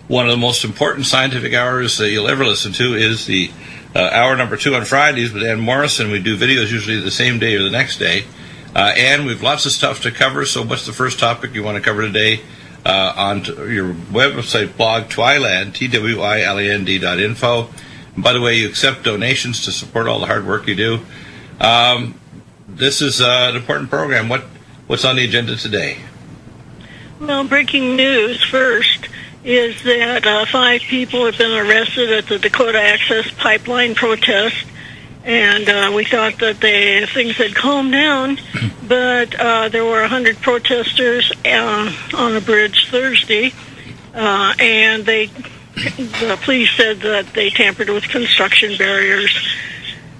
one of the most important scientific hours that you'll ever listen to is the hour number 2 on Fridays with Ann Morrison. We do videos usually the same day or the next day. And we've lots of stuff to cover, so what's the first topic you want to cover today on your website blog, Twiland, TWILAND.info. And by the way, you accept donations to support all the hard work you do. This is an important program. What's on the agenda today? Well, breaking news first is that 5 people have been arrested at the Dakota Access Pipeline protest. And we thought that things had calmed down, but there were 100 protesters on a bridge Thursday, and the police said that they tampered with construction barriers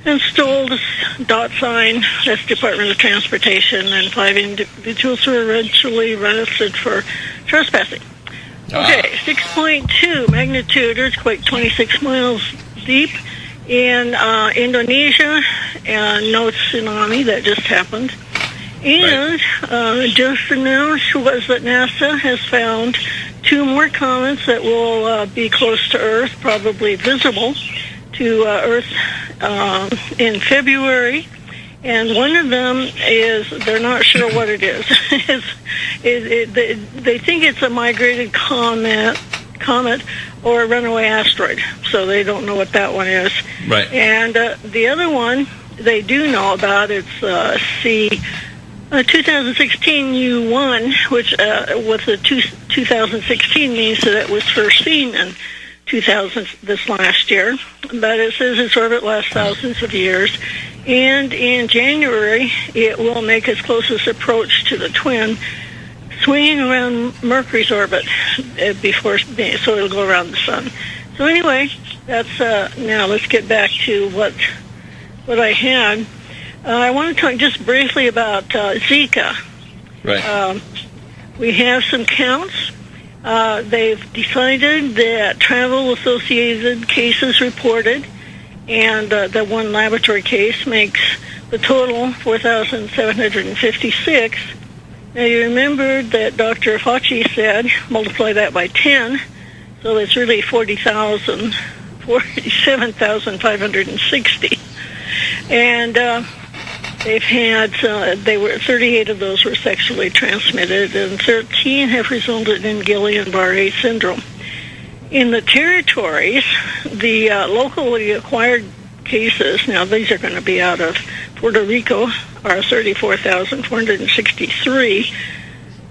and stole the dot sign. That's Department of Transportation, and 5 individuals were eventually arrested for trespassing. Okay, 6.2 magnitude earthquake, 26 miles deep. In Indonesia, no tsunami, that just happened. And just announced was that NASA has found 2 more comets that will be close to Earth, probably visible to Earth in February. And one of them is, they're not sure what it is. They think it's a migrated comet or a runaway asteroid, so they don't know what that one is. Right. And the other one they do know about, it's 2016 U1, which with the 2016 means that it was first seen in 2000 this last year, but it says its orbit lasts thousands of years, and in January it will make its closest approach to the twin, swinging around Mercury's orbit so it'll go around the sun. So anyway, that's now let's get back to what I had. I want to talk just briefly about Zika. Right. We have some counts. They've decided that travel-associated cases reported, and the one laboratory case makes the total 4,756. Now, you remember that Dr. Fauci said, multiply that by 10, so it's really 47,560. And they've had, 38 of those were sexually transmitted, and 13 have resulted in Guillain-Barré syndrome. In the territories, the locally acquired cases, now these are going to be out of Puerto Rico, are 34,463,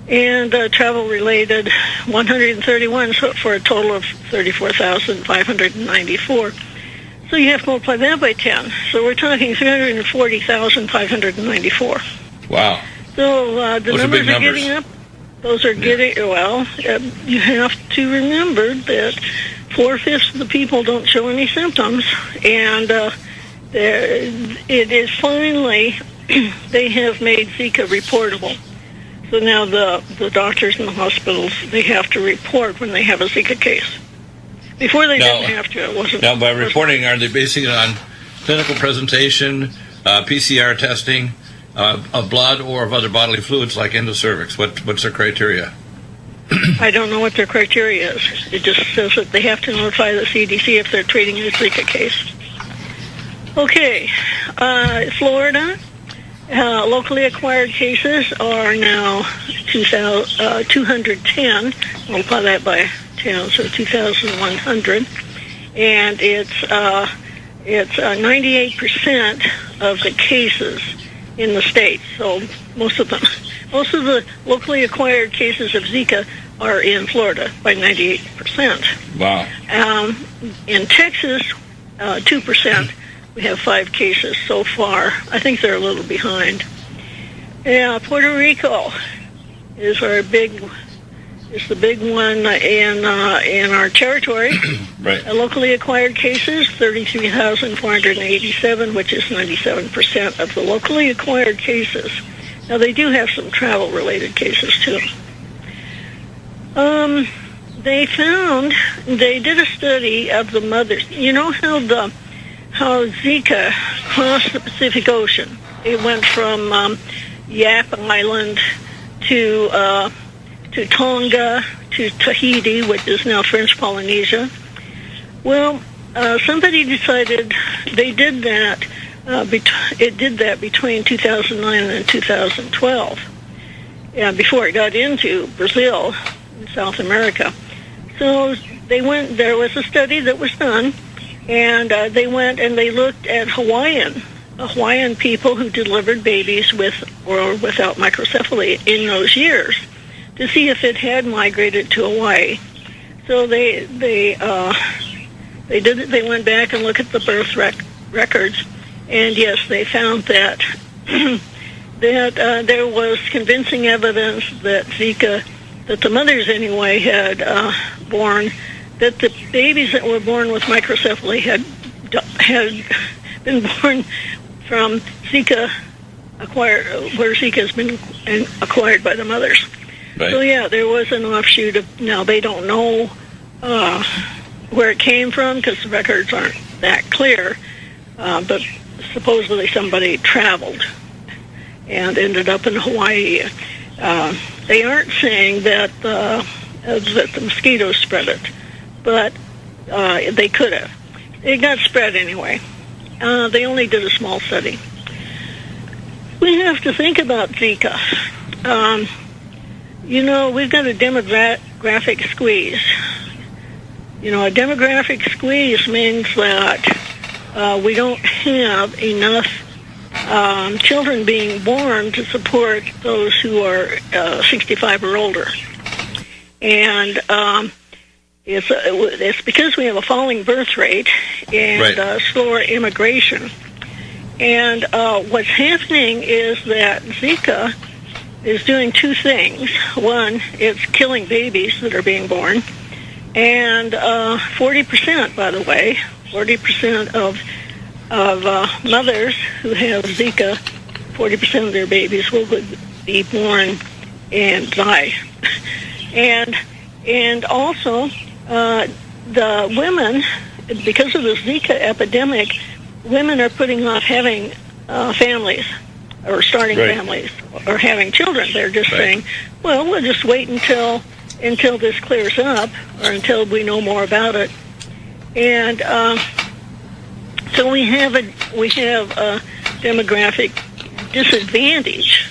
and travel-related 131, so for a total of 34,594. So you have to multiply that by 10. So we're talking 340,594. Wow. So the those numbers are getting up. Those are getting, well, you have to remember that 4/5 of the people don't show any symptoms, and it is finally, they have made Zika reportable. So now the doctors and the hospitals, they have to report when they have a Zika case. Before they didn't have to. It wasn't. Now, by reporting, are they basing it on clinical presentation, PCR testing, of blood or of other bodily fluids like endocervix? What's their criteria? I don't know what their criteria is. It just says that they have to notify the CDC if they're treating a Zika case. Okay, Florida, locally acquired cases are now 210. Multiply that by 10, so 2,100, and it's 98% of the cases in the state. So most of the locally acquired cases of Zika are in Florida by 98%. Wow. In Texas, 2%. We have 5 cases so far. I think they're a little behind. Yeah, Puerto Rico is the big one in our territory. Right. Locally acquired cases, 33,487, which is 97% of the locally acquired cases. Now, they do have some travel-related cases, too. They did a study of the mothers. You know how Zika crossed the Pacific Ocean? It went from Yap Island to to Tonga, to Tahiti, which is now French Polynesia. Well, somebody decided they did that. It did that between 2009 and 2012, before it got into Brazil and South America. So they went. There was a study that was done, and they went and they looked at Hawaiian people who delivered babies with or without microcephaly in those years, to see if it had migrated to Hawaii. So they did it. They went back and looked at the birth records, and yes, they found that there was convincing evidence that Zika, that the mothers anyway had born, that the babies that were born with microcephaly had been born from Zika acquired, where Zika has been acquired by the mothers. Right. So yeah, there was an offshoot of. Now they don't know where it came from because the records aren't that clear, but supposedly somebody traveled and ended up in Hawaii. They aren't saying that the mosquitoes spread it, but they could have. It got spread anyway. They only did a small study. We have to think about Zika. We've got a demographic squeeze. A demographic squeeze means that we don't have enough children being born to support those who are 65 or older. And it's because we have a falling birth rate and slower immigration. And what's happening is that Zika is doing two things. One, it's killing babies that are being born. And 40%, by the way, 40% of mothers who have Zika, 40% of their babies will be born and die. And also, the women, because of the Zika epidemic, women are putting off having families or starting families or having children. They're just saying, well, we'll just wait until this clears up or until we know more about it. And so we have a demographic disadvantage.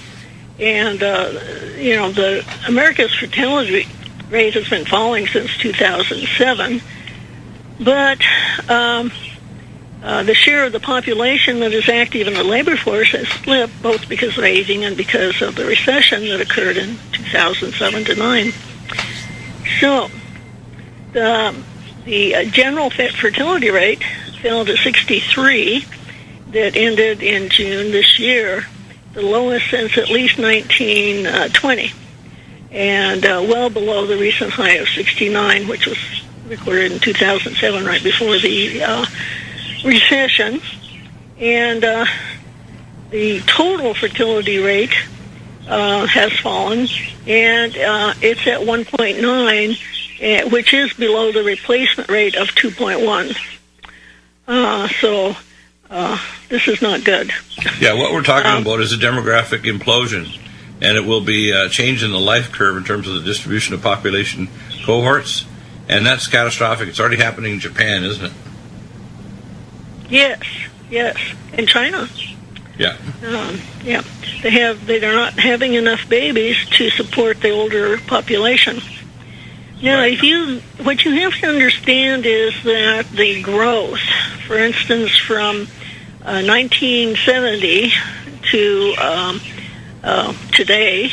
And the America's fertility rate has been falling since 2007, but the share of the population that is active in the labor force has slipped, both because of aging and because of the recession that occurred in 2007 to 9. So the general fertility rate fell to 63 that ended in June this year, the lowest since at least 1920, and well below the recent high of 69, which was recorded in 2007, right before the recession. And the total fertility rate has fallen, and it's at 1.9, which is below the replacement rate of 2.1. So this is not good. Yeah, what we're talking about is a demographic implosion, and it will be a change in the life curve in terms of the distribution of population cohorts, and that's catastrophic. It's already happening in Japan, isn't it? Yes, in China. Yeah. They're not having enough babies to support the older population. Now, what you have to understand is that the growth, for instance, from 1970 to today,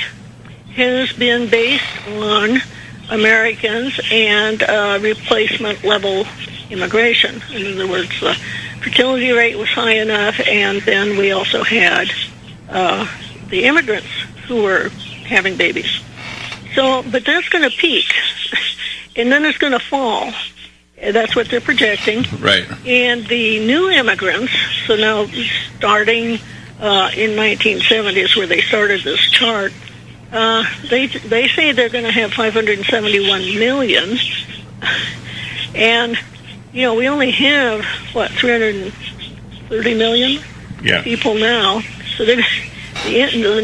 has been based on Americans and replacement level immigration. In other words, the fertility rate was high enough, and then we also had the immigrants who were having babies. So, but that's going to peak, and then it's going to fall. That's what they're projecting. Right. And the new immigrants, so now starting in 1970s where they started this chart, they say they're going to have 571 million. And, we only have, 330 million people now. So the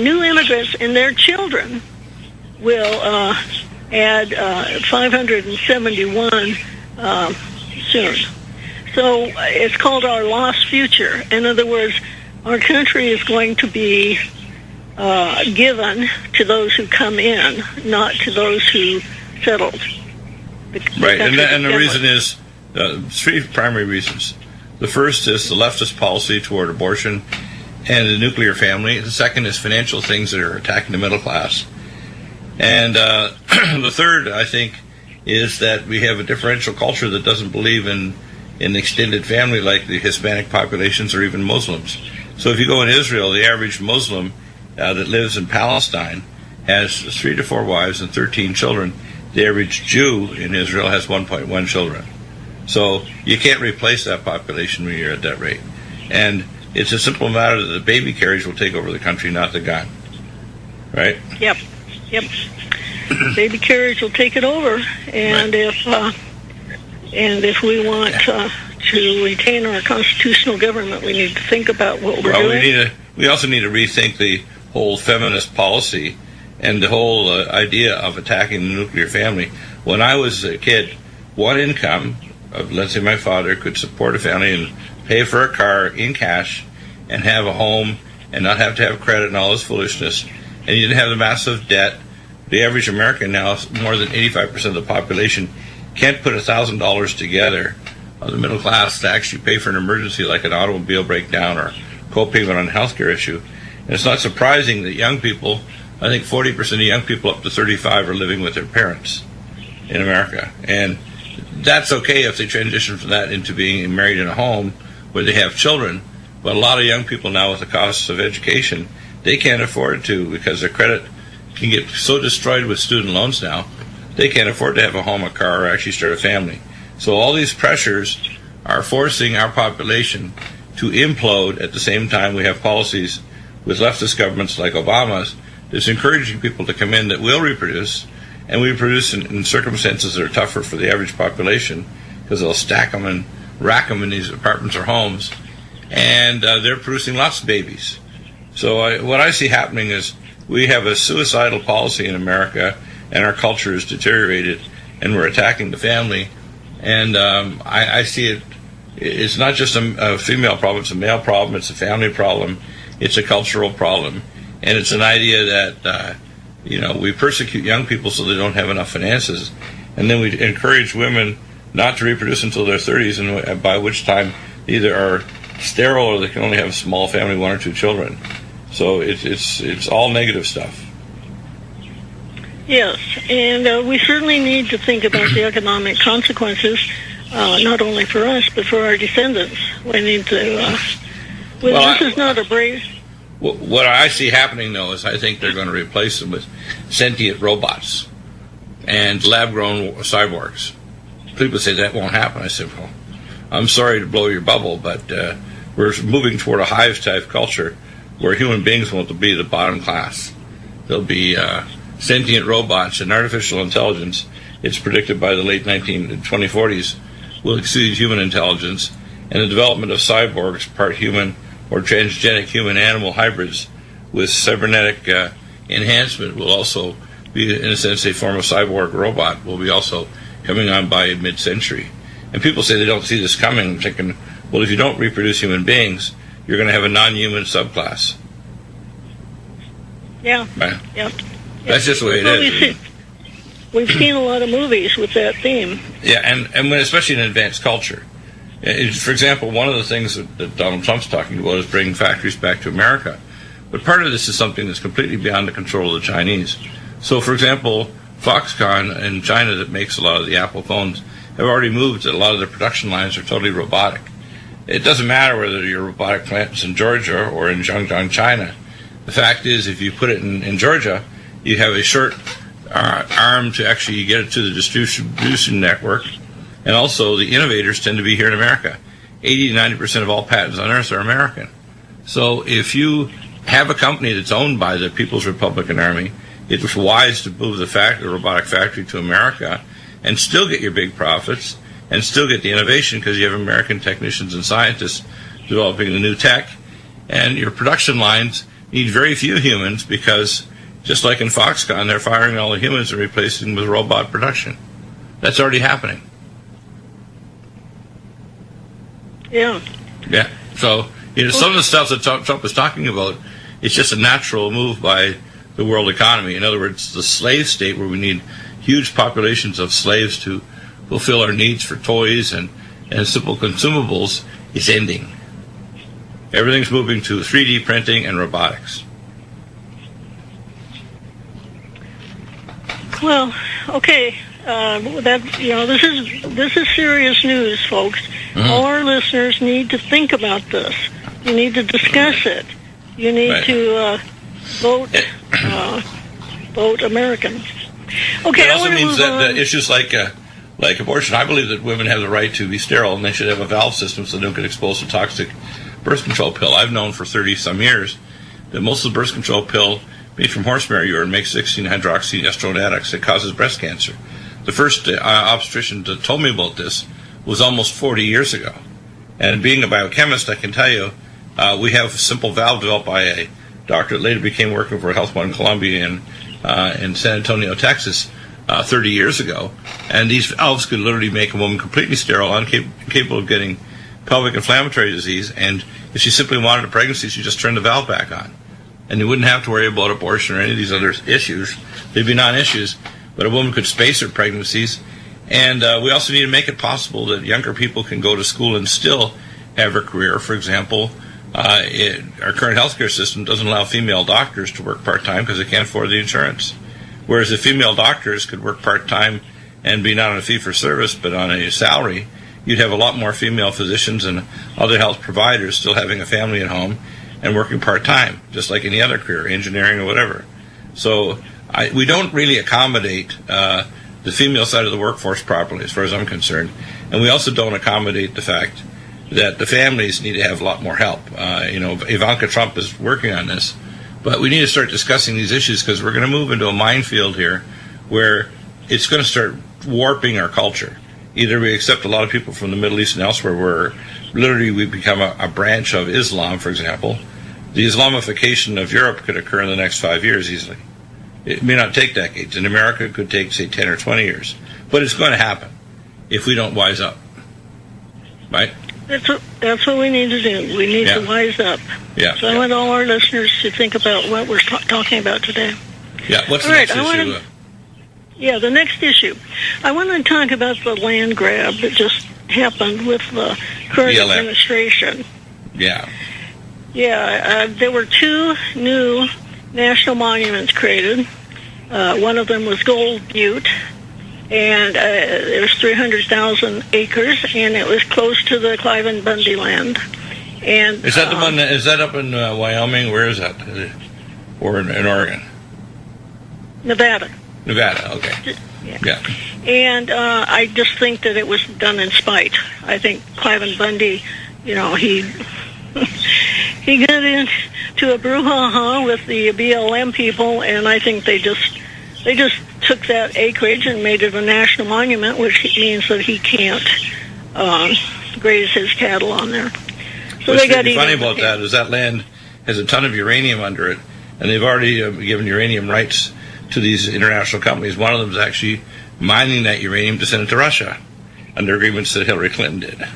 new immigrants and their children will add 571 soon. So it's called our lost future. In other words, our country is going to be given to those who come in, not to those who settled. Right, and the reason is three primary reasons. The first is the leftist policy toward abortion and the nuclear family. The second is financial things that are attacking the middle class. And the third, I think, is that we have a differential culture that doesn't believe in extended family like the Hispanic populations or even Muslims. So if you go in Israel, the average Muslim that lives in Palestine has 3 to 4 wives and 13 children. The average Jew in Israel has 1.1 children. So you can't replace that population when you're at that rate. And it's a simple matter that the baby carriage will take over the country, not the gun. Right? Yep. Baby carriage will take it over, and right. if we want to retain our constitutional government, we need to think about what we're doing. We also need to rethink the whole feminist policy and the whole idea of attacking the nuclear family. When I was a kid, one income of, let's say, my father could support a family and pay for a car in cash and have a home and not have to have credit and all this foolishness. And you didn't have the massive debt. The average American now, more than 85% of the population, can't put $1,000 together of the middle class to actually pay for an emergency like an automobile breakdown or co-payment on a healthcare issue. And it's not surprising that young people, I think 40% of young people up to 35 are living with their parents in America. And that's okay if they transition from that into being married in a home where they have children. But a lot of young people now, with the costs of education, they can't afford to, because their credit can get so destroyed with student loans now, they can't afford to have a home, a car, or actually start a family. So all these pressures are forcing our population to implode. At the same time, we have policies with leftist governments like Obama's that's encouraging people to come in that will reproduce, and we produce in circumstances that are tougher for the average population, because they'll stack them and rack them in these apartments or homes, and they're producing lots of babies. So what I see happening is we have a suicidal policy in America, and our culture is deteriorated, and we're attacking the family. And I see it's not just a female problem, it's a male problem, it's a family problem, it's a cultural problem. And it's an idea that, we persecute young people so they don't have enough finances. And then we encourage women not to reproduce until their 30s, and by which time they either are sterile or they can only have a small family, 1 or 2 children. So it's all negative stuff. Yes, and we certainly need to think about the economic consequences, not only for us, but for our descendants. We need to... this is not a brave... What I see happening, though, is I think they're going to replace them with sentient robots and lab-grown cyborgs. People say that won't happen. I said, well, I'm sorry to blow your bubble, but we're moving toward a hive-type culture where human beings won't be the bottom class. There'll be sentient robots and artificial intelligence. It's predicted by the late 2040s will exceed human intelligence, and the development of cyborgs, part human or transgenic human-animal hybrids with cybernetic enhancement will also be, in a sense, a form of cyborg robot will be also coming on by mid-century. And people say they don't see this coming, thinking, well, if you don't reproduce human beings, you're going to have a non-human subclass. Yeah. Right? Yep. That's just the way it is. We've seen a lot of movies with that theme. Yeah, and when, especially in advanced culture. For example, one of the things that Donald Trump's talking about is bringing factories back to America. But part of this is something that's completely beyond the control of the Chinese. So, for example, Foxconn in China that makes a lot of the Apple phones have already moved that a lot of their production lines are totally robotic. It doesn't matter whether your robotic plant is in Georgia or in Zhangjiang, China. The fact is, if you put it in Georgia, you have a short arm to actually get it to the distribution network. And also, the innovators tend to be here in America. 80 to 90% of all patents on Earth are American. So if you have a company that's owned by the People's Republican Army, it was wise to move the robotic factory to America and still get your big profits and still get the innovation, because you have American technicians and scientists developing the new tech. And your production lines need very few humans, because Just like in Foxconn, they're firing all the humans and replacing them with robot production. That's already happening. Yeah. Yeah. So, some of the stuff that Trump was talking about, it's just a natural move by the world economy. In other words, the slave state, where we need huge populations of slaves to fulfill our needs for toys and simple consumables, is ending. Everything's moving to 3D printing and robotics. Well, okay. This is serious news, folks. Mm-hmm. All our listeners need to think about this. You need to discuss it. You need to vote American. Okay. It also means that issues like abortion. I believe that women have the right to be sterile, and they should have a valve system so they don't get exposed to toxic birth control pill. I've known for 30-some years that most of the birth control pill made from horsehair urine makes 16-hydroxyestrogen that causes breast cancer. The first obstetrician that told me about this was almost 40 years ago. And being a biochemist, I can tell you, we have a simple valve developed by a doctor that later became working for Health One Columbia in San Antonio, Texas, 30 years ago. And these valves could literally make a woman completely sterile, incapable of getting pelvic inflammatory disease. And if she simply wanted a pregnancy, she just turned the valve back on. And you wouldn't have to worry about abortion or any of these other issues. They'd be non-issues. But a woman could space her pregnancies. And we also need to make it possible that younger people can go to school and still have a career. For example, our current healthcare system doesn't allow female doctors to work part-time because they can't afford the insurance. Whereas if female doctors could work part-time and be not on a fee-for-service but on a salary, you'd have a lot more female physicians and other health providers still having a family at home and working part-time, just like any other career, engineering or whatever. So we don't really accommodate the female side of the workforce properly, as far as I'm concerned. And we also don't accommodate the fact that the families need to have a lot more help. Ivanka Trump is working on this. But we need to start discussing these issues because we're going to move into a minefield here where it's going to start warping our culture. Either we accept a lot of people from the Middle East and elsewhere where literally we become a branch of Islam, for example. The Islamification of Europe could occur in the next 5 years easily. It may not take decades. In America, it could take, say, 10 or 20 years. But it's going to happen if we don't wise up. Right? That's what we need to do. We need to wise up. Yeah. So I want all our listeners to think about what we're talking about today. Yeah. What's the next issue? The next issue. I want to talk about the land grab that just happened with the current administration. Yeah. Yeah. There were 2 new national monuments created. One of them was Gold Butte, and it was 300,000 acres, and it was close to the Clive and Bundy land. And is that the one? Is that up in Wyoming? Where is that? Or in Oregon? Nevada. Nevada. Okay. Yeah. And I just think that it was done in spite. I think Clive and Bundy, he he got into a brouhaha with the BLM people, and I think they just took that acreage and made it a national monument, which means that he can't graze his cattle on there. So what's really funny about that is that land has a ton of uranium under it, and they've already given uranium rights to these international companies. One of them is actually mining that uranium to send it to Russia under agreements that Hillary Clinton did.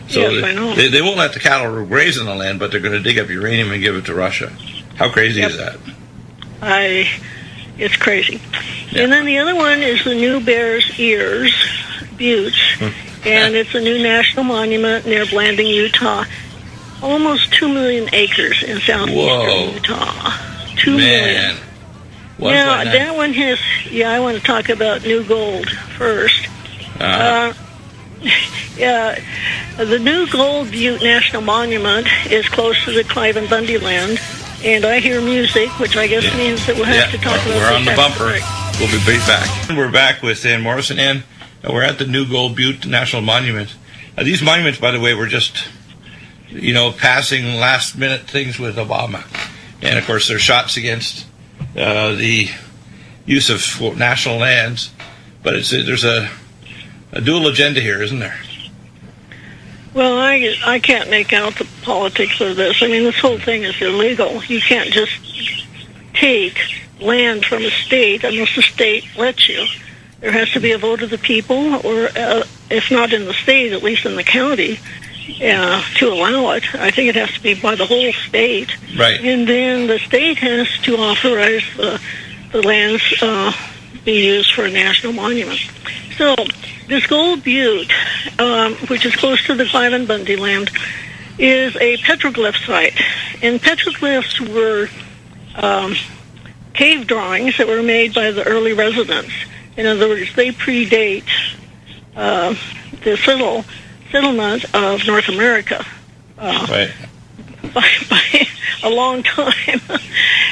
So yes, I know. They won't let the cattle graze on the land, but they're going to dig up uranium and give it to Russia. How crazy is that? It's crazy. Yeah. And then the other one is the New Bears Ears Buttes, and it's a new national monument near Blanding, Utah. Almost 2 million acres in southeastern Utah. 2 million. Now, that one has, I want to talk about New Gold first. The New Gold Butte National Monument is close to the Clive and Bundy land, and I hear music, which I guess means that we'll have to talk about we're this on the bumper. We'll be right back. We're back with Ann Morrison, and we're at the New Gold Butte National Monument. These monuments, by the way, were just, passing last-minute things with Obama. And, of course, they're shots against the use of national lands. But there's a dual agenda here, isn't there? Well, I can't make out the politics of this. I mean, this whole thing is illegal. You can't just take land from a state unless the state lets you. There has to be a vote of the people, or if not in the state, at least in the county, to allow it. I think it has to be by the whole state. Right. And then the state has to authorize the lands be used for a national monument. So this Gold Butte, which is close to the Clive and Bundy land, is a petroglyph site. And petroglyphs were cave drawings that were made by the early residents. In other words, they predate the settlement of North America Right. by a long time.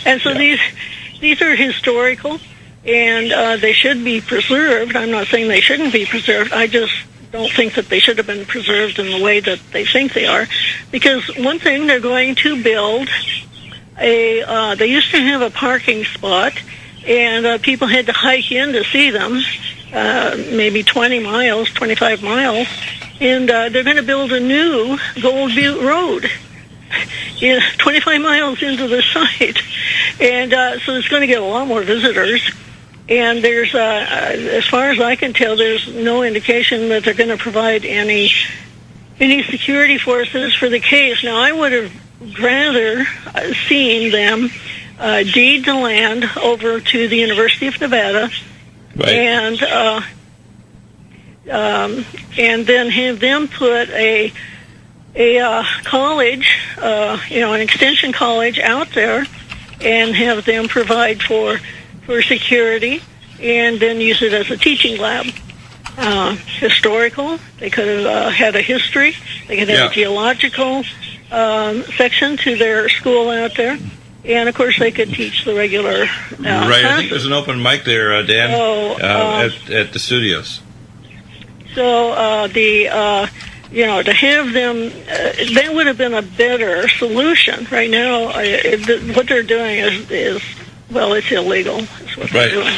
And so these are historical, and they should be preserved. I'm not saying they shouldn't be preserved. I just don't think that they should have been preserved in the way that they think they are. Because one thing, they're going to build they used to have a parking spot, and people had to hike in to see them, maybe 20 miles, 25 miles, and they're going to build a new Gold Butte Road 25 miles into the site. And so it's going to get a lot more visitors. And there's, as far as I can tell, there's no indication that they're going to provide any security forces for the case. Now, I would have rather seen them deed the land over to the University of Nevada, Right. and then have them put a college, an extension college out there, and have them provide for security, and then use it as a teaching lab. Historical, they could have had a history, they could have a geological section to their school out there, and of course they could teach the regular Right, classes. I think there's an open mic there, Dan, at the studios. So to have them, that would have been a better solution. Right now, what they're doing is it's illegal. Is what they're doing.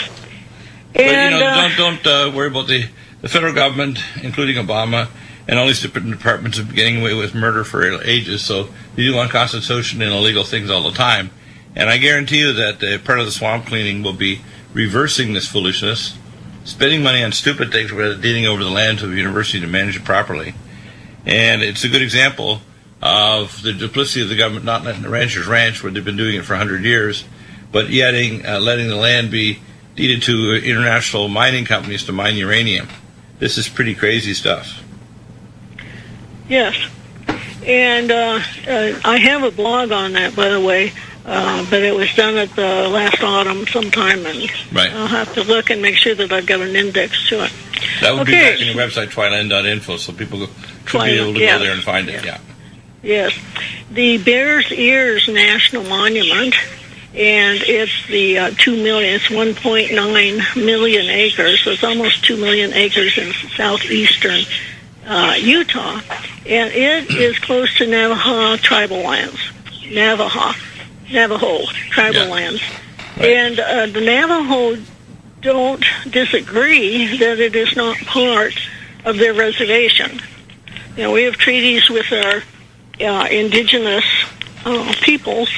But don't worry about the federal government, including Obama, and all these different departments are getting away with murder for ages. So they do unconstitutional and illegal things all the time. And I guarantee you that part of the swamp cleaning will be reversing this foolishness, spending money on stupid things rather than deeding over the land to the university to manage it properly. And it's a good example of the duplicity of the government not letting the ranchers ranch, where they've been doing it for 100 years, but yet letting the land be deeded to international mining companies to mine uranium. This is pretty crazy stuff. Yes. And I have a blog on that, by the way, but it was done at the last autumn sometime, and Right. I'll have to look and make sure that I've got an index to it. That would be back on your website, twiland.info, so people should be able to go there and find it. Yeah. Yes. The Bears Ears National Monument, and it's the 2 million, it's 1.9 million acres, so it's almost 2 million acres in southeastern Utah, and it is close to Navajo tribal lands. Navajo tribal lands. Right. And the Navajo don't disagree that it is not part of their reservation. We have treaties with our indigenous peoples,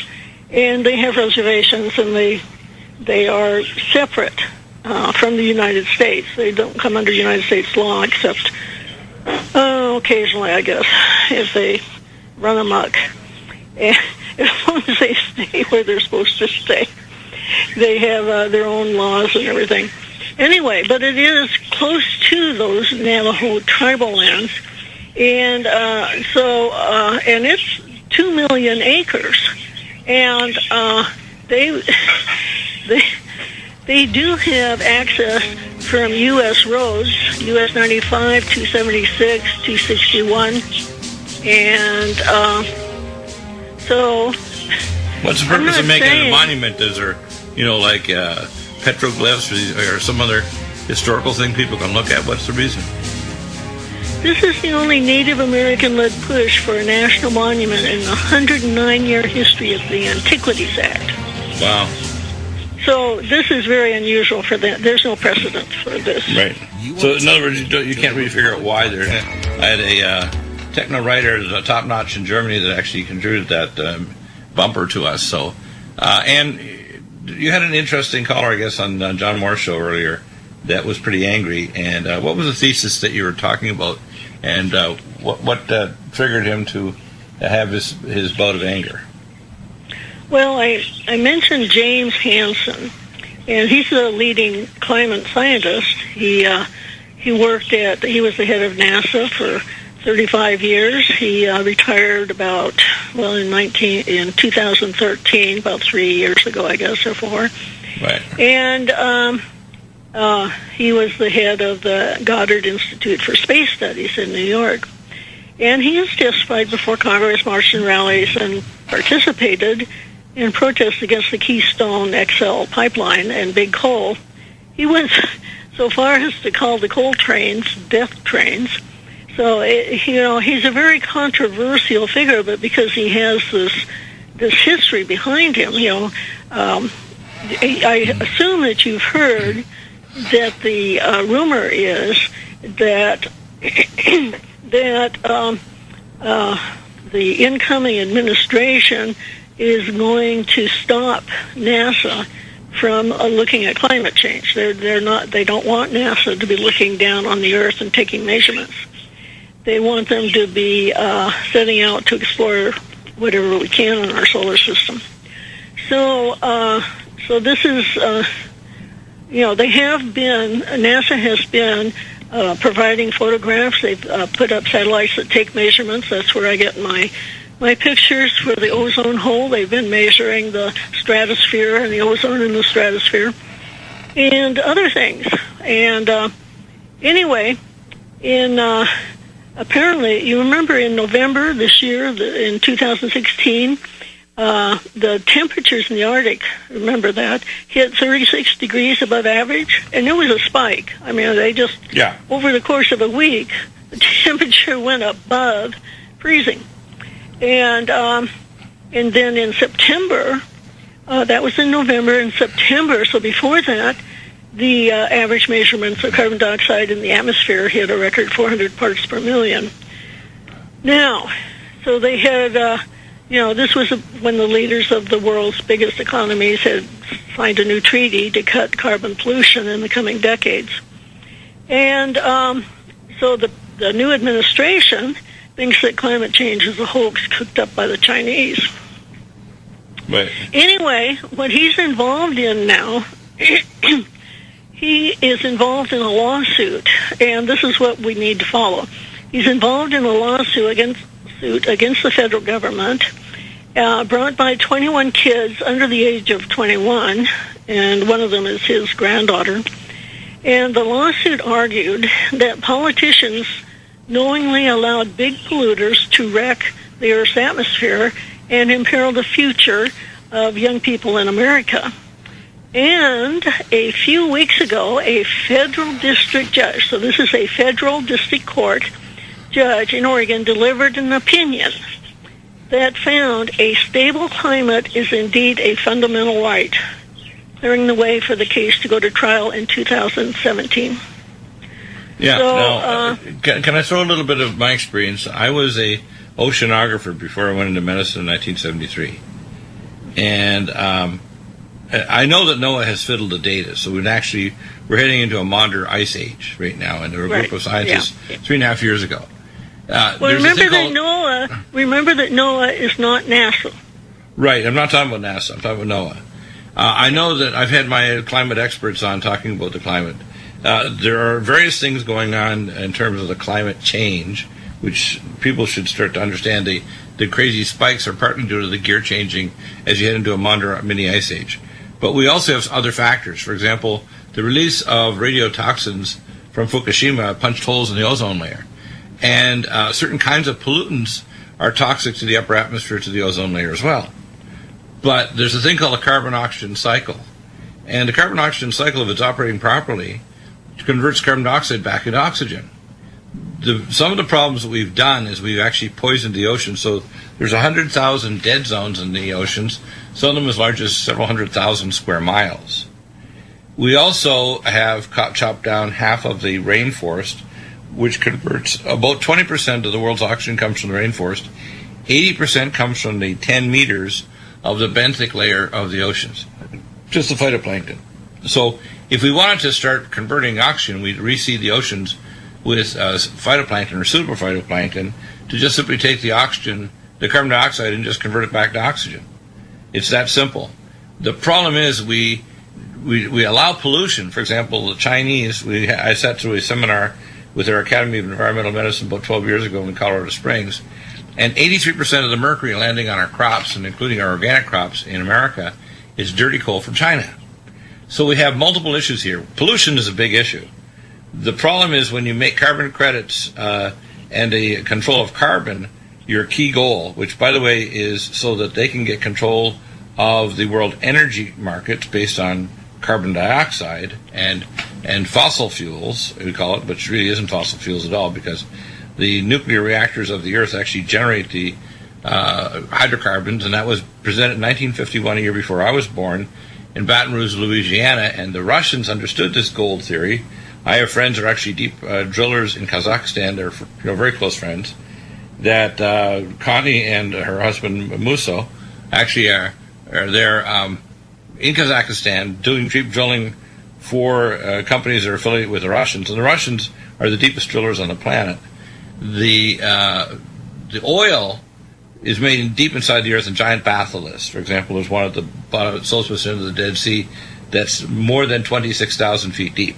and they have reservations, and they are separate from the United States. They don't come under United States law, except occasionally, I guess, if they run amok. And as long as they stay where they're supposed to stay, they have their own laws and everything. Anyway, but it is close to those Navajo tribal lands, and and it's 2 million acres, and they do have access from U.S. roads, U.S. 95, 276, 261, and so. What's the purpose of making a monument? Is there, like petroglyphs or some other historical thing people can look at? What's the reason? This is the only Native American-led push for a national monument in the 109-year history of the Antiquities Act. Wow. So this is very unusual for that. There's no precedent for this. Right. So in other words, you can't really figure out why there. I had a techno writer, top-notch in Germany, that actually contributed that bumper to us. So, and you had an interesting caller, I guess, on John Moore's show earlier that was pretty angry. And what was the thesis that you were talking about? And what triggered him to have his bout of anger? Well, I mentioned James Hansen, and he's a leading climate scientist. He was the head of NASA for 35 years. He retired in 2013, about 3 years ago, I guess, or 4. Right. And he was the head of the Goddard Institute for Space Studies in New York. And he has testified before Congress, marched in rallies, and participated in protests against the Keystone XL pipeline and big coal. He went so far as to call the coal trains death trains. So, he's a very controversial figure, but because he has this history behind him, I assume that you've heard that the rumor is that the incoming administration is going to stop NASA from looking at climate change. They don't want NASA to be looking down on the Earth and taking measurements. They want them to be setting out to explore whatever we can in our solar system. So this is, NASA has been providing photographs. They've put up satellites that take measurements. That's where I get my pictures for the ozone hole. They've been measuring the stratosphere and the ozone in the stratosphere and other things. And anyway, apparently, you remember in November this year, in 2016, the temperatures in the Arctic, remember that, hit 36 degrees above average, and there was a spike. I mean, over the course of a week, the temperature went above freezing. And then in September, that was in November, in September, so before that, the average measurements of carbon dioxide in the atmosphere hit a record 400 parts per million. Now, so they had, this was when the leaders of the world's biggest economies had signed a new treaty to cut carbon pollution in the coming decades. And so the new administration thinks that climate change is a hoax cooked up by the Chinese. Right. Anyway, what he's involved in now, he is involved in a lawsuit, and this is what we need to follow. He's involved in a lawsuit against the federal government, brought by 21 kids under the age of 21, and one of them is his granddaughter. And the lawsuit argued that politicians knowingly allowed big polluters to wreck the Earth's atmosphere and imperil the future of young people in America. And a few weeks ago, a federal district judge, so this is a federal district court judge in Oregon, delivered an opinion that found a stable climate is indeed a fundamental right, clearing the way for the case to go to trial in 2017. Yeah. So, now, can I throw a little bit of my experience? I was a oceanographer before I went into medicine in 1973, and I know that NOAA has fiddled the data, so we're heading into a modern ice age right now, and there were a group of scientists 3.5 years ago. Remember that NOAA is not NASA. Right, I'm not talking about NASA, I'm talking about NOAA. I know that I've had my climate experts on talking about the climate. There are various things going on in terms of the climate change, which people should start to understand. The crazy spikes are partly due to the gear changing as you head into a modern mini ice age. But we also have other factors. For example, the release of radiotoxins from Fukushima punched holes in the ozone layer. And certain kinds of pollutants are toxic to the upper atmosphere, to the ozone layer as well. But there's a thing called a carbon-oxygen cycle. And the carbon-oxygen cycle, if it's operating properly, converts carbon dioxide back into oxygen. Some of the problems that we've done is we've actually poisoned the ocean. So there's 100,000 dead zones in the oceans, some of them as large as several 100,000 square miles. We also have chopped down half of the rainforest, which converts about 20% of the world's oxygen comes from the rainforest. 80% comes from the 10 meters of the benthic layer of the oceans. just the phytoplankton. So if we wanted to start converting oxygen, we'd reseed the oceans with phytoplankton or suitable phytoplankton to just simply take the oxygen, the carbon dioxide, and just convert it back to oxygen. It's that simple. The problem is we allow pollution. For example, the Chinese, I sat through a seminar with their Academy of Environmental Medicine about 12 years ago in Colorado Springs, and 83% of the mercury landing on our crops, and including our organic crops in America, is dirty coal from China. So we have multiple issues here. Pollution is a big issue. The problem is when you make carbon credits and a control of carbon your key goal, which, by the way, is so that they can get control of the world energy markets based on carbon dioxide and fossil fuels, we call it, which really isn't fossil fuels at all, because the nuclear reactors of the Earth actually generate the hydrocarbons, and that was presented in 1951, a year before I was born, in Baton Rouge, Louisiana, and the Russians understood this gold theory. I have friends who are actually deep drillers in Kazakhstan. They're very close friends. That Connie and her husband Musso actually are there in Kazakhstan doing deep drilling for companies that are affiliated with the Russians. And the Russians are the deepest drillers on the planet. The oil is made deep inside the earth in giant batholiths. For example, there's one at the bottom, southwest end of the Dead Sea, that's more than 26,000 feet deep.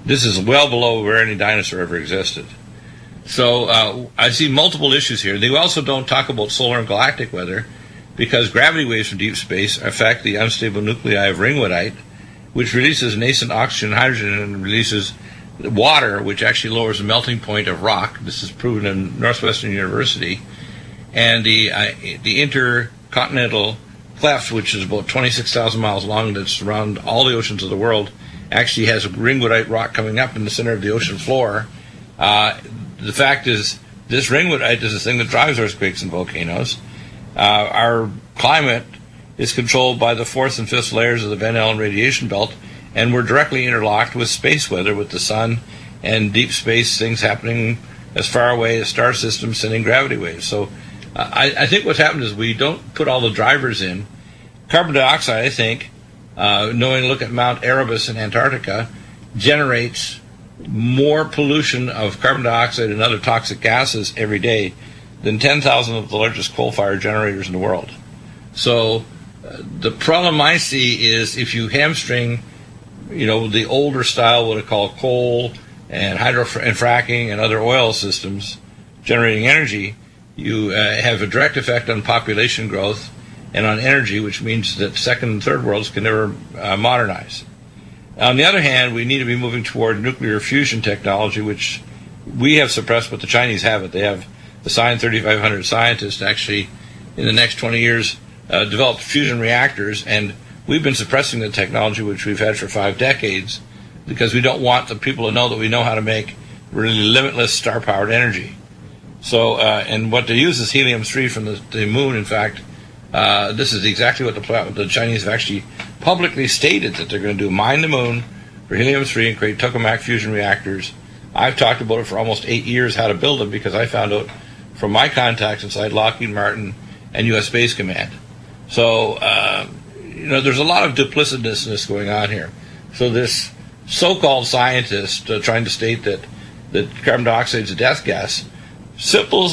This is well below where any dinosaur ever existed. So I see multiple issues here. They also don't talk about solar and galactic weather, because gravity waves from deep space affect the unstable nuclei of ringwoodite, which releases nascent oxygen and hydrogen and releases water, which actually lowers the melting point of rock. This is proven in Northwestern University. And the intercontinental cleft, which is about 26,000 miles long, that's around all the oceans of the world, actually has a ringwoodite rock coming up in the center of the ocean floor. The fact is, this ringwoodite is the thing that drives earthquakes and volcanoes. Our climate is controlled by the fourth and fifth layers of the Van Allen radiation belt, and we're directly interlocked with space weather, with the sun and deep space things happening as far away as star systems sending gravity waves. So I think what's happened is we don't put all the drivers in. Carbon dioxide, I think, look at Mount Erebus in Antarctica, generates more pollution of carbon dioxide and other toxic gases every day than 10,000 of the largest coal-fired generators in the world. So the problem I see is if you hamstring, the older style, what I call coal and hydro and fracking and other oil systems generating energy, you have a direct effect on population growth and on energy, which means that second and third worlds can never modernize. On the other hand, we need to be moving toward nuclear fusion technology, which we have suppressed, but the Chinese have it. They have assigned 3,500 scientists to actually, in the next 20 years, develop fusion reactors, and we've been suppressing the technology, which we've had for 5 decades, because we don't want the people to know that we know how to make really limitless star-powered energy. So, and what they use is helium-3 from the moon. In fact, this is exactly what the Chinese have actually publicly stated that they're going to do: mine the moon for helium-3 and create tokamak fusion reactors. I've talked about it for almost 8 years, how to build them, because I found out from my contacts inside Lockheed Martin and U.S. Space Command. So, there's a lot of duplicitousness going on here. So this so-called scientist trying to state that carbon dioxide is a death gas, simple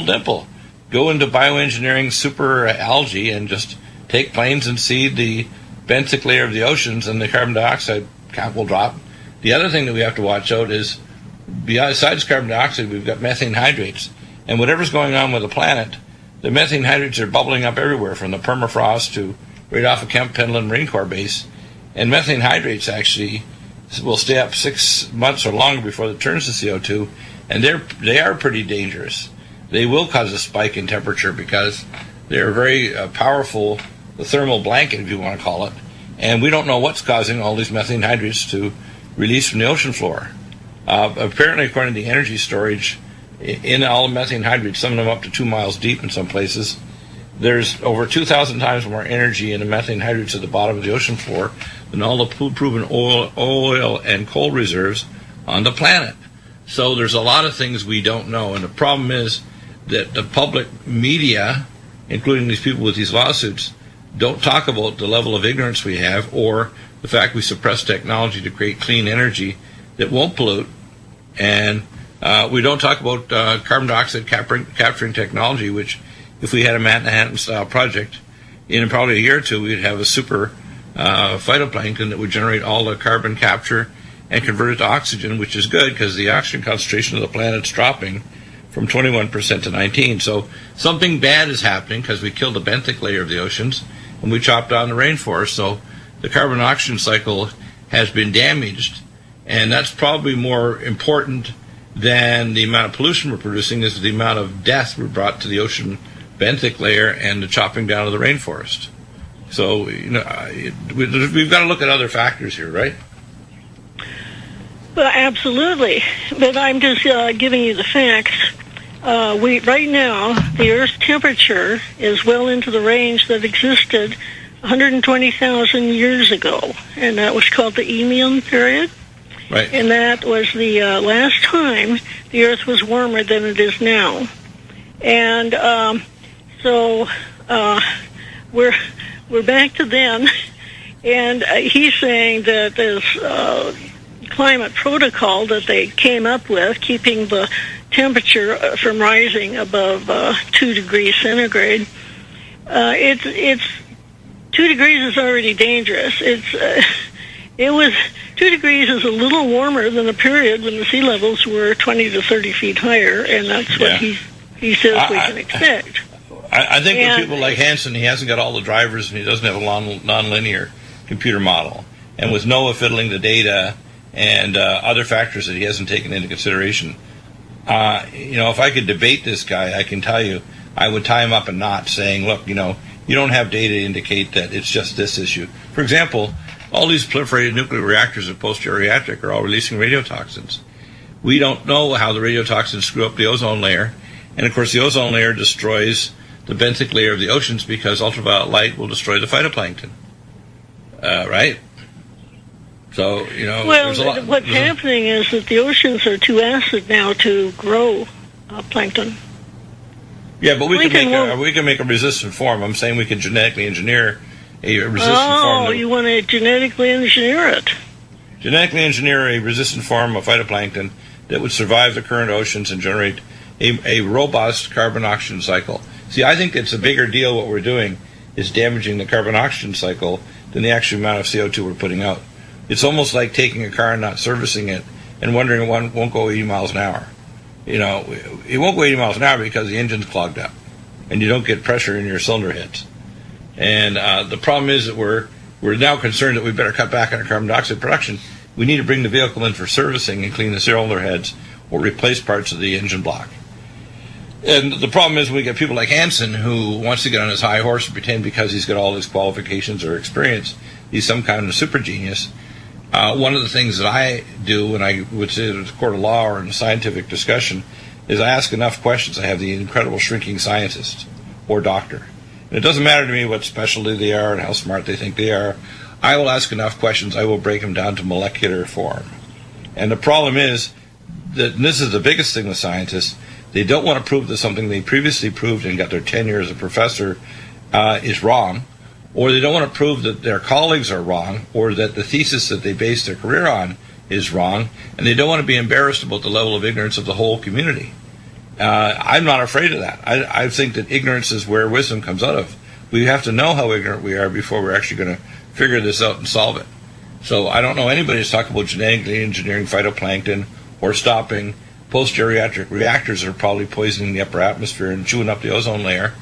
dimple. Go into bioengineering super algae and just take planes and seed the benthic layer of the oceans, and the carbon dioxide cap will drop. The other thing that we have to watch out is, besides carbon dioxide, we've got methane hydrates. And whatever's going on with the planet, the methane hydrates are bubbling up everywhere, from the permafrost to right off of Camp Pendleton Marine Corps Base. And methane hydrates actually will stay up 6 months or longer before it turns to CO2, and they are pretty dangerous. They will cause a spike in temperature because they're very powerful, the thermal blanket, if you want to call it, and we don't know what's causing all these methane hydrates to release from the ocean floor. Apparently, according to the energy storage in all the methane hydrates, some of them up to 2 miles deep in some places, there's over 2,000 times more energy in the methane hydrates at the bottom of the ocean floor than all the proven oil and coal reserves on the planet. So there's a lot of things we don't know, and the problem is that the public media, including these people with these lawsuits, don't talk about the level of ignorance we have, or the fact we suppress technology to create clean energy that won't pollute. And we don't talk about carbon dioxide capturing technology, which, if we had a Manhattan-style project, in probably a year or two, we'd have a super phytoplankton that would generate all the carbon capture and convert it to oxygen, which is good because the oxygen concentration of the planet's dropping from 21% to 19%. So something bad is happening because we killed the benthic layer of the oceans and we chopped down the rainforest. So the carbon oxygen cycle has been damaged, and that's probably more important than the amount of pollution we're producing is the amount of death we brought to the ocean benthic layer and the chopping down of the rainforest. So, we've got to look at other factors here, right? Well, absolutely. But I'm just giving you the facts. Right now, the Earth's temperature is well into the range that existed 120,000 years ago, and that was called the Eemian period. Right. And that was the last time the Earth was warmer than it is now. And so we're back to then, and he's saying that this climate protocol that they came up with, keeping the temperature from rising above 2 degrees centigrade, it's 2 degrees is already dangerous. It was 2 degrees is a little warmer than the period when the sea levels were 20 to 30 feet higher, and that's what he says we can expect. I think with people like Hansen, he hasn't got all the drivers and he doesn't have a nonlinear computer model. And with NOAA fiddling the data and other factors that he hasn't taken into consideration, if I could debate this guy, I can tell you, I would tie him up in knots saying, look, you don't have data to indicate that it's just this issue. For example, all these proliferated nuclear reactors at post-geriatric are all releasing radiotoxins. We don't know how the radiotoxins screw up the ozone layer. And, of course, the ozone layer destroys the benthic layer of the oceans because ultraviolet light will destroy the phytoplankton. Right? So, well, what's happening is that the oceans are too acid now to grow plankton. Yeah, but we can make a resistant form. I'm saying we can genetically engineer a resistant form. Oh, you want to genetically engineer it? Genetically engineer a resistant form of phytoplankton that would survive the current oceans and generate a robust carbon-oxygen cycle. See, I think it's a bigger deal what we're doing is damaging the carbon-oxygen cycle than the actual amount of CO2 we're putting out. It's almost like taking a car and not servicing it and wondering it won't go 80 miles an hour. It won't go 80 miles an hour because the engine's clogged up and you don't get pressure in your cylinder heads. And the problem is that we're now concerned that we better cut back on our carbon dioxide production. We need to bring the vehicle in for servicing and clean the cylinder heads or replace parts of the engine block. And the problem is we get people like Hansen who wants to get on his high horse and pretend because he's got all his qualifications or experience, he's some kind of super genius. One of the things that I do when I would sit at a court of law or in a scientific discussion is I ask enough questions. I have the incredible shrinking scientist or doctor. And it doesn't matter to me what specialty they are and how smart they think they are. I will ask enough questions, I will break them down to molecular form. And the problem is that, and this is the biggest thing with scientists, they don't want to prove that something they previously proved and got their tenure as a professor is wrong, or they don't want to prove that their colleagues are wrong, or that the thesis that they base their career on is wrong, and they don't want to be embarrassed about the level of ignorance of the whole community. I'm not afraid of that. I think that ignorance is where wisdom comes out of. We have to know how ignorant we are before we're actually going to figure this out and solve it. So I don't know anybody who's talking about genetically engineering phytoplankton or stopping post-geriatric reactors that are probably poisoning the upper atmosphere and chewing up the ozone layer,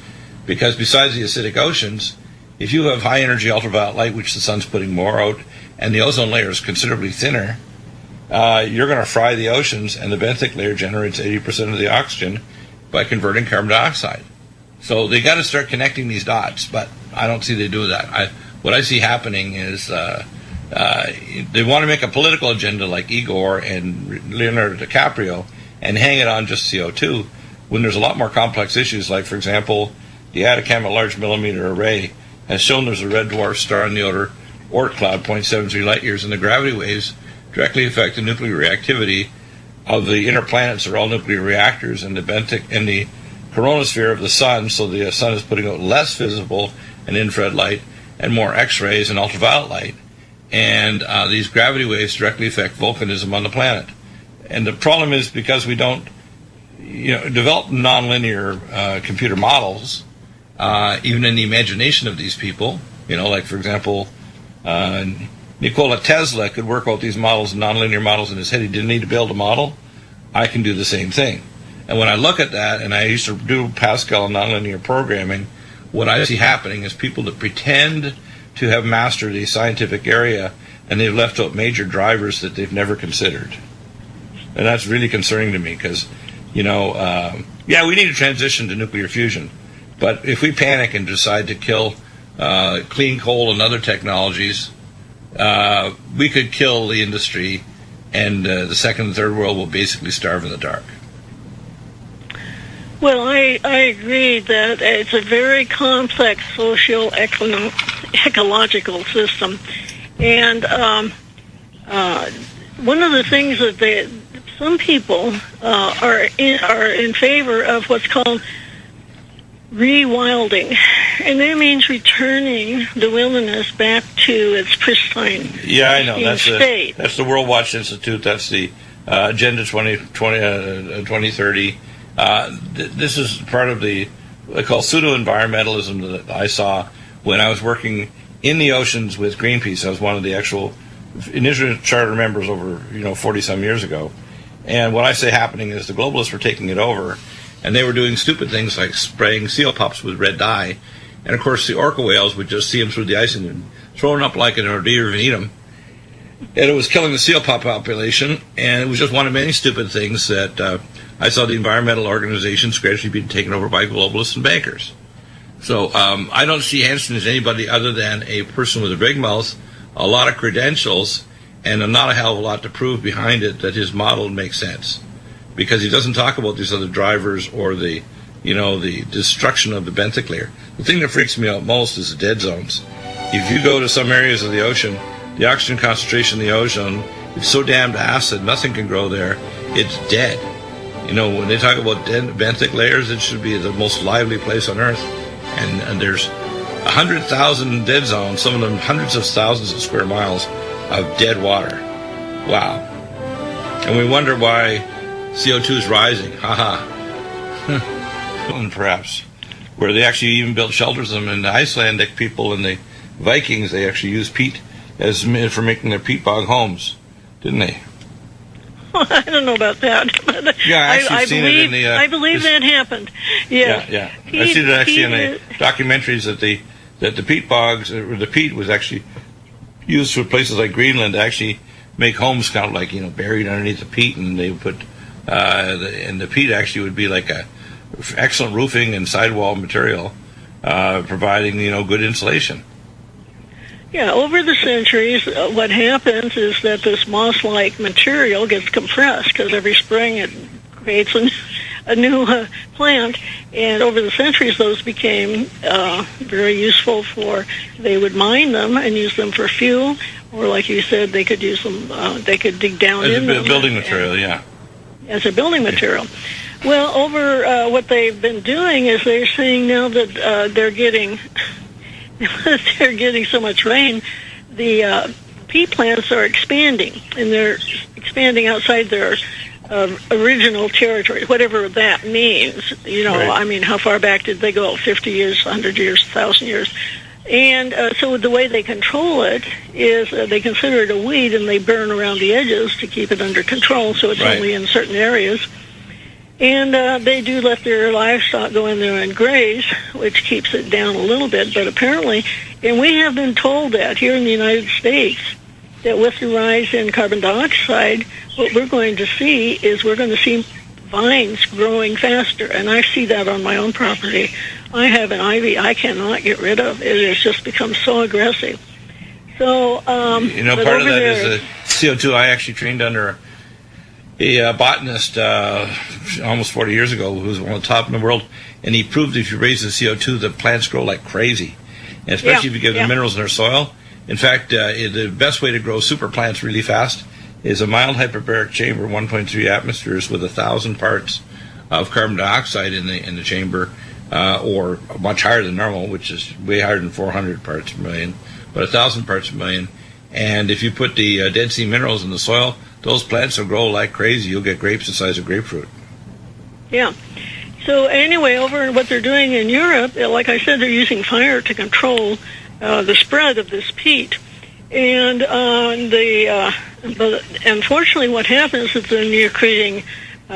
because besides the acidic oceans, if you have high-energy ultraviolet light, which the sun's putting more out, and the ozone layer is considerably thinner, you're going to fry the oceans, and the benthic layer generates 80% of the oxygen by converting carbon dioxide. So they got to start connecting these dots, but I don't see they do that. What I see happening is they want to make a political agenda like Igor and Leonardo DiCaprio and hang it on just CO2, when there's a lot more complex issues, like, for example, the Atacama Large Millimeter Array has shown there's a red dwarf star in the outer Oort cloud, 0.73 light years, and the gravity waves directly affect the nuclear reactivity of the inner planets. Are all nuclear reactors, and the benthic and the coronosphere of the sun, so the sun is putting out less visible and infrared light and more X-rays and ultraviolet light. And these gravity waves directly affect volcanism on the planet. And the problem is because we don't develop nonlinear computer models, even in the imagination of these people, like, for example, Nikola Tesla could work out these models, nonlinear models in his head. He didn't need to build a model. I can do the same thing. And when I look at that, and I used to do Pascal and nonlinear programming, what I see happening is people that pretend to have mastered a scientific area, and they've left out major drivers that they've never considered. And that's really concerning to me because, we need to transition to nuclear fusion. But if we panic and decide to kill clean coal and other technologies, we could kill the industry, and the second and third world will basically starve in the dark. Well, I agree that it's a very complex socio-ecological system. And one of the things that some people are in favor of what's called rewilding, and that means returning the wilderness back to its pristine state. That's the World Watch Institute. That's the Agenda 2030. This is part of the what I call pseudo-environmentalism that I saw when I was working in the oceans with Greenpeace. I was one of the actual initial charter members over 40-some years ago. And what I say happening is the globalists were taking it over, and they were doing stupid things like spraying seal pups with red dye. And, of course, the orca whales would just see them through the ice and throw them up like an hors d'oeuvre and eat them. And it was killing the seal pup population, and it was just one of many stupid things that I saw the environmental organizations gradually being taken over by globalists and bankers. So I don't see Hansen as anybody other than a person with a big mouth, a lot of credentials, and not a hell of a lot to prove behind it that his model makes sense. Because he doesn't talk about these other drivers or the destruction of the benthic layer. The thing that freaks me out most is the dead zones. If you go to some areas of the ocean, the oxygen concentration in the ozone is so damned acid, nothing can grow there. It's dead. When they talk about dead benthic layers, it should be the most lively place on Earth. And there's 100,000 dead zones, some of them hundreds of thousands of square miles of dead water. Wow. And we wonder why CO2 is rising. Perhaps. Where they actually even built shelters in them. And the Icelandic people and the Vikings, they actually used peat for making their peat bog homes, didn't they? Well, I don't know about that. Yeah, I believe that happened. Yeah. I see that actually in the documentaries that the peat bogs, or the peat was actually used for places like Greenland to actually make homes kind of like, buried underneath the peat, and they would put, and the peat actually would be like a excellent roofing and sidewall material, providing, good insulation. Yeah, over the centuries, what happens is that this moss-like material gets compressed because every spring it creates a new plant, and over the centuries those became very useful they would mine them and use them for fuel, or like you said, they could use them, they could dig down in them. As a building material, yeah. As a building material. Well, over what they've been doing is they're seeing now that they're getting so much rain, the peat plants are expanding, and they're expanding outside their original territory, whatever that means. Right. I mean, how far back did they go? 50 years, 100 years, 1,000 years? And so the way they control it is they consider it a weed, and they burn around the edges to keep it under control, so it's only in certain areas. And they do let their livestock go in there and graze, which keeps it down a little bit. But apparently, and we have been told that here in the United States, that with the rise in carbon dioxide, what we're going to see is vines growing faster. And I see that on my own property. I have an ivy I cannot get rid of. It has just become so aggressive. So, part of that is the CO2. I actually trained under a botanist almost 40 years ago who was one of the top in the world, and he proved if you raise the CO2, the plants grow like crazy, and especially if you give them minerals in their soil. In fact, the best way to grow super plants really fast is a mild hyperbaric chamber, 1.3 atmospheres, with 1,000 parts of carbon dioxide in the chamber, or much higher than normal, which is way higher than 400 parts per million, but 1,000 parts per million. And if you put the dead sea minerals in the soil, those plants will grow like crazy. You'll get grapes the size of grapefruit. Yeah. So anyway, over what they're doing in Europe, like I said, they're using fire to control the spread of this peat. And but unfortunately, what happens is then you're creating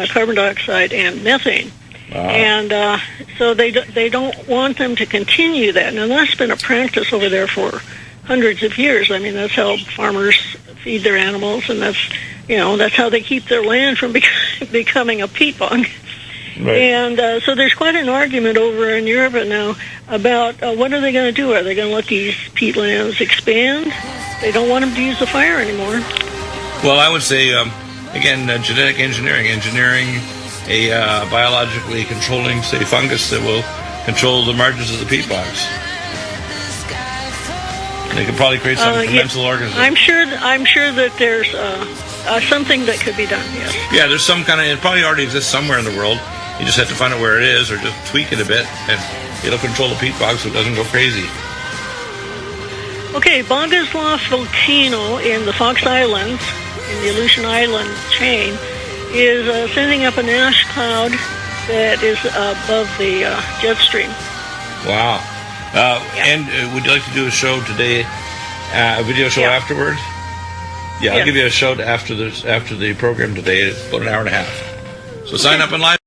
carbon dioxide and methane. Wow. And so they don't want them to continue that. Now, that's been a practice over there for hundreds of years. I mean, that's how farmers feed their animals, and that's how they keep their land from becoming a peat bog. Right. And so there's quite an argument over in Europe now about what are they going to do? Are they going to let these peatlands expand? They don't want them to use the fire anymore. Well, I would say, again, genetic engineering a biologically controlling, say, fungus that will control the margins of the peat bogs. They could probably create some commensal organism. I'm sure that there's something that could be done, yes. Yeah, there's some kind of, it probably already exists somewhere in the world. You just have to find out where it is or just tweak it a bit, and it'll control the peat bog so it doesn't go crazy. Okay, Bogoslav volcano in the Fox Islands, in the Aleutian Island chain, is sending up an ash cloud that is above the jet stream. Wow. And would you like to do a show today, a video show afterward? Yeah, I'll give you a show after the program today. It's about an hour and a half. So sign up and live.